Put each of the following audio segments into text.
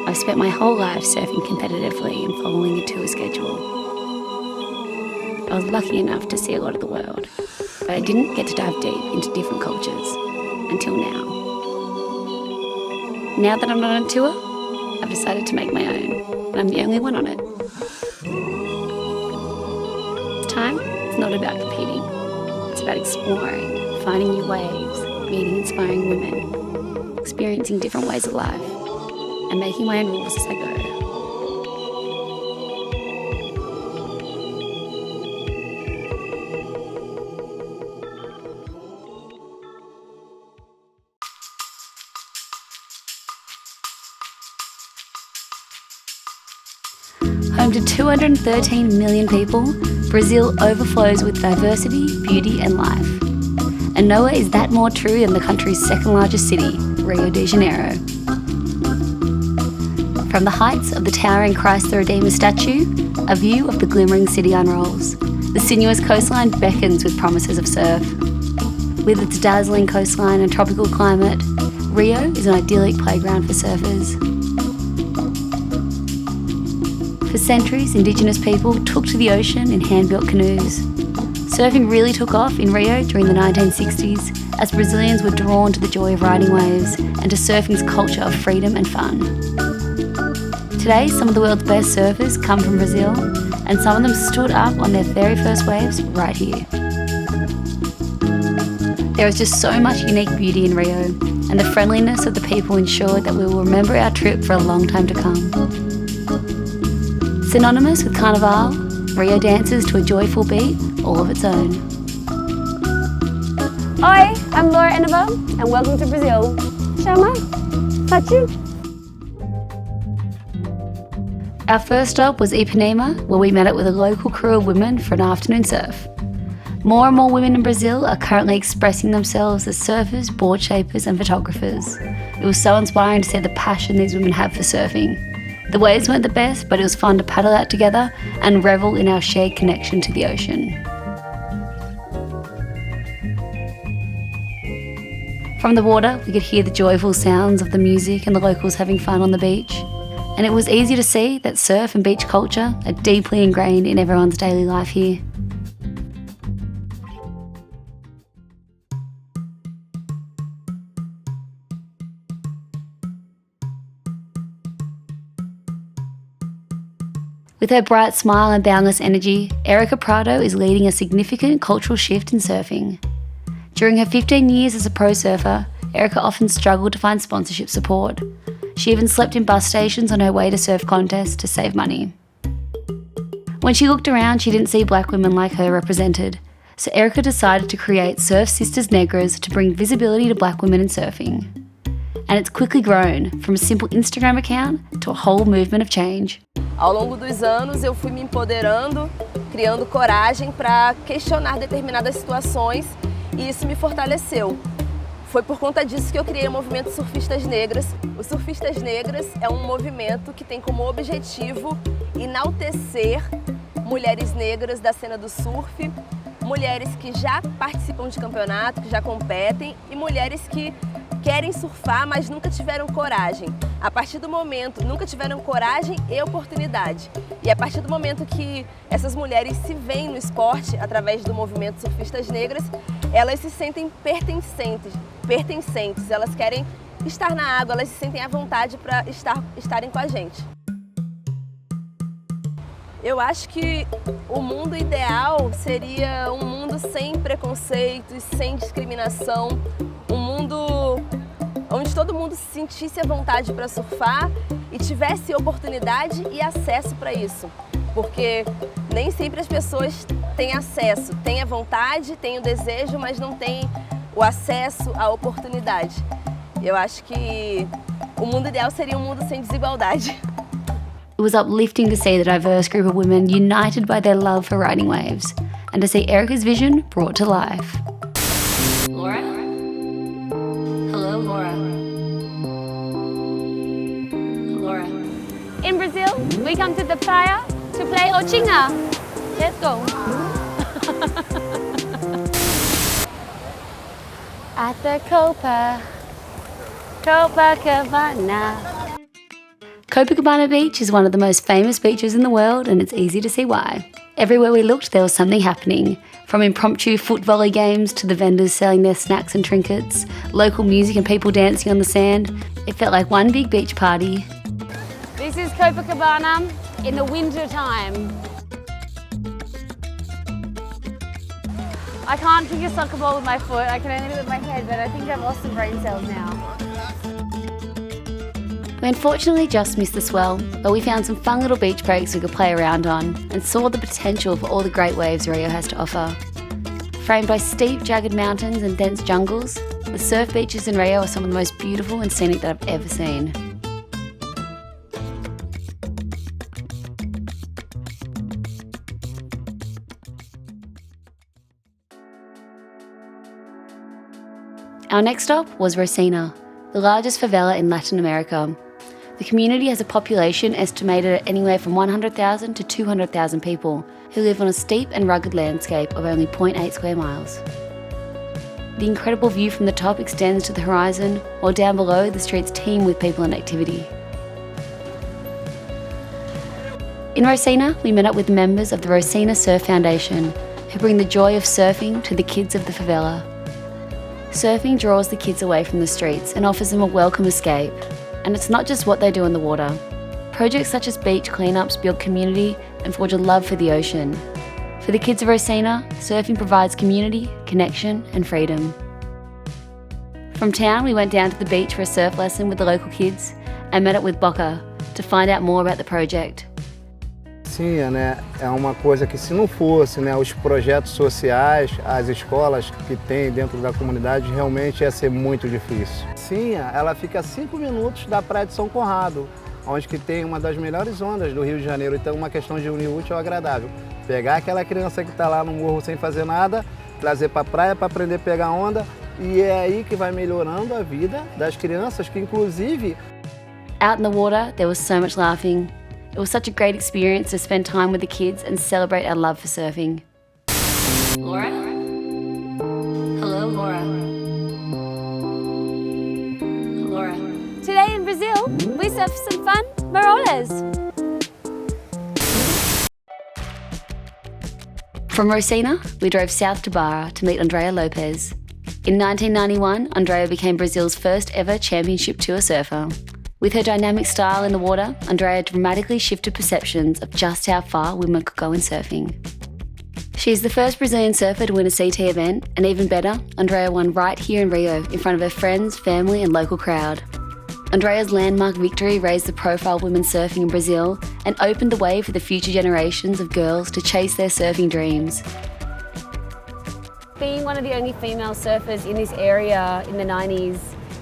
I've spent my whole life surfing competitively and following a tour schedule. I was lucky enough to see a lot of the world, but I didn't get to dive deep into different cultures until now. Now that I'm not on tour, I've decided to make my own, and I'm the only one on it. This time, it's not about competing. It's about exploring, finding new waves, meeting inspiring women, experiencing different ways of life, and making my own rules as I go. 213 million people, Brazil overflows with diversity, beauty and life. And nowhere is that more true than the country's second largest city, Rio de Janeiro. From the heights of the towering Christ the Redeemer statue, a view of the glimmering city unrolls. The sinuous coastline beckons with promises of surf. With its dazzling coastline and tropical climate, Rio is an idyllic playground for surfers. For centuries, Indigenous people took to the ocean in hand-built canoes. Surfing really took off in Rio during the 1960s as Brazilians were drawn to the joy of riding waves and to surfing's culture of freedom and fun. Today, some of the world's best surfers come from Brazil, and some of them stood up on their very first waves right here. There is just so much unique beauty in Rio, and the friendliness of the people ensured that we will remember our trip for a long time to come. Synonymous with Carnival, Rio dances to a joyful beat all of its own. Oi, I'm Laura Enever, and welcome to Brazil. Chama, PATTI. Our first stop was Ipanema, where we met up with a local crew of women for an afternoon surf. More and more women in Brazil are currently expressing themselves as surfers, board shapers and photographers. It was so inspiring to see the passion these women have for surfing. The waves weren't the best, but it was fun to paddle out together and revel in our shared connection to the ocean. From the water, we could hear the joyful sounds of the music and the locals having fun on the beach. And it was easy to see that surf and beach culture are deeply ingrained in everyone's daily life here. With her bright smile and boundless energy, Erica Prado is leading a significant cultural shift in surfing. During her 15 years as a pro surfer, Erica often struggled to find sponsorship support. She even slept in bus stations on her way to surf contests to save money. When she looked around, she didn't see black women like her represented, so Erica decided to create Surf Sisters Negras to bring visibility to black women in surfing. And it's quickly grown from a simple Instagram account to a whole movement of change. Ao longo dos anos eu fui me empoderando, criando coragem para questionar determinadas situações e isso me fortaleceu. Foi por conta disso que eu criei o movimento Surfistas Negras. O Surfistas Negras é um movimento que tem como objetivo enaltecer mulheres negras da cena do surf, mulheres que já participam de campeonato, que já competem e mulheres que querem surfar, mas nunca tiveram coragem. A partir do momento, nunca tiveram coragem e oportunidade. E a partir do momento que essas mulheres se veem no esporte, através do movimento Surfistas Negras, elas se sentem pertencentes, elas querem estar na água, elas se sentem à vontade para estarem com a gente. Eu acho que o mundo ideal seria um mundo sem preconceitos, sem discriminação, um mundo onde todo mundo se sentisse à vontade para surfar e tivesse oportunidade e acesso para isso. Porque nem sempre as pessoas têm acesso, têm a vontade, têm o desejo, mas não têm o acesso à oportunidade. Eu acho que o mundo ideal seria um mundo sem desigualdade. It was uplifting to see the diverse group of women united by their love for riding waves and to see Erica's vision brought to life. Laura? Hello, Laura. Laura. In Brazil, we come to the praia to play Ochinga. Let's go. At the Copacabana. Copacabana Beach is one of the most famous beaches in the world, and it's easy to see why. Everywhere we looked, there was something happening. From impromptu foot volley games to the vendors selling their snacks and trinkets, local music and people dancing on the sand. It felt like one big beach party. This is Copacabana in the winter time. I can't kick a soccer ball with my foot, I can only do it with my head, but I think I've lost some brain cells now. We unfortunately just missed the swell, but we found some fun little beach breaks we could play around on and saw the potential for all the great waves Rio has to offer. Framed by steep, jagged mountains and dense jungles, the surf beaches in Rio are some of the most beautiful and scenic that I've ever seen. Our next stop was Rocinha, the largest favela in Latin America. The community has a population estimated at anywhere from 100,000 to 200,000 people who live on a steep and rugged landscape of only 0.8 square miles. The incredible view from the top extends to the horizon, while down below the streets teem with people and activity. In Rocinha, we met up with members of the Rocinha Surf Foundation, who bring the joy of surfing to the kids of the favela. Surfing draws the kids away from the streets and offers them a welcome escape. And it's not just what they do in the water. Projects such as beach cleanups build community and forge a love for the ocean. For the kids of Rocinha, surfing provides community, connection and freedom. From town, we went down to the beach for a surf lesson with the local kids and met up with Boca to find out more about the project. Sim, né, é uma coisa que se não fosse, né, os projetos sociais, as escolas que tem dentro da comunidade, realmente ia ser muito difícil. Sim, ela fica a 5 minutos da praia de São Conrado, onde que tem uma das melhores ondas do Rio de Janeiro, então uma questão de unir o útil ao agradável. Pegar aquela criança que está lá no morro sem fazer nada, trazer para a praia para aprender a pegar onda, e é aí que vai melhorando a vida das crianças, que inclusive... Out in the water, there was so much laughing. It was such a great experience to spend time with the kids and celebrate our love for surfing. Laura? Hello, Laura. Laura. Today in Brazil, we surf some fun marolas. From Rocinha, we drove south to Barra to meet Andrea Lopez. In 1991, Andrea became Brazil's first ever championship tour surfer. With her dynamic style in the water, Andrea dramatically shifted perceptions of just how far women could go in surfing. She's the first Brazilian surfer to win a CT event, and even better, Andrea won right here in Rio in front of her friends, family and local crowd. Andrea's landmark victory raised the profile of women surfing in Brazil and opened the way for the future generations of girls to chase their surfing dreams. Being one of the only female surfers in this area in the 90s,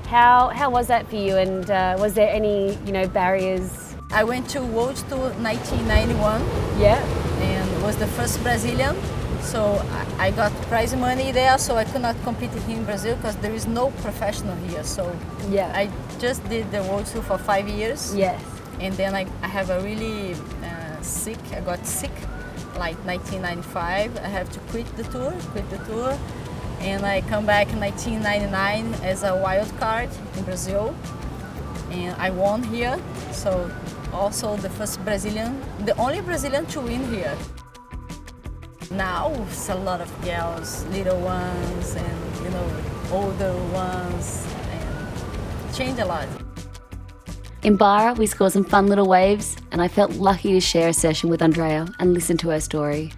how was that for you, and was there any barriers? I went to World Tour 1991. Yeah. And was the first Brazilian, so I got prize money there, so I could not compete here in Brazil because there is no professional here. So yeah, I just did the World Tour for 5 years. Yes. And then I have a really I got sick, like 1995. I have to quit the tour. And I come back in 1999 as a wild card in Brazil, and I won here. So also the first Brazilian, the only Brazilian to win here. Now it's a lot of girls, little ones, and older ones, and change a lot. In Barra, we scored some fun little waves, and I felt lucky to share a session with Andrea and listen to her story.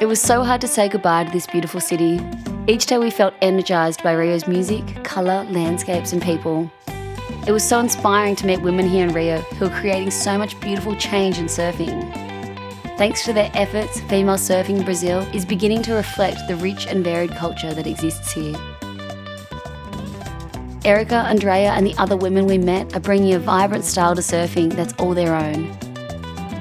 It was so hard to say goodbye to this beautiful city. Each day we felt energised by Rio's music, colour, landscapes and people. It was so inspiring to meet women here in Rio who are creating so much beautiful change in surfing. Thanks to their efforts, female surfing in Brazil is beginning to reflect the rich and varied culture that exists here. Erica, Andrea and the other women we met are bringing a vibrant style to surfing that's all their own.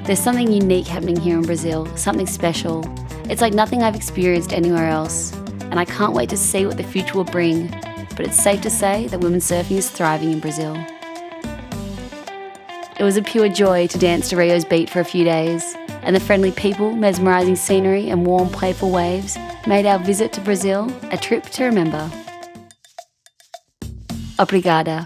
There's something unique happening here in Brazil, something special. It's like nothing I've experienced anywhere else, and I can't wait to see what the future will bring, but it's safe to say that women's surfing is thriving in Brazil. It was a pure joy to dance to Rio's beat for a few days, and the friendly people, mesmerizing scenery and warm, playful waves made our visit to Brazil a trip to remember. Obrigada.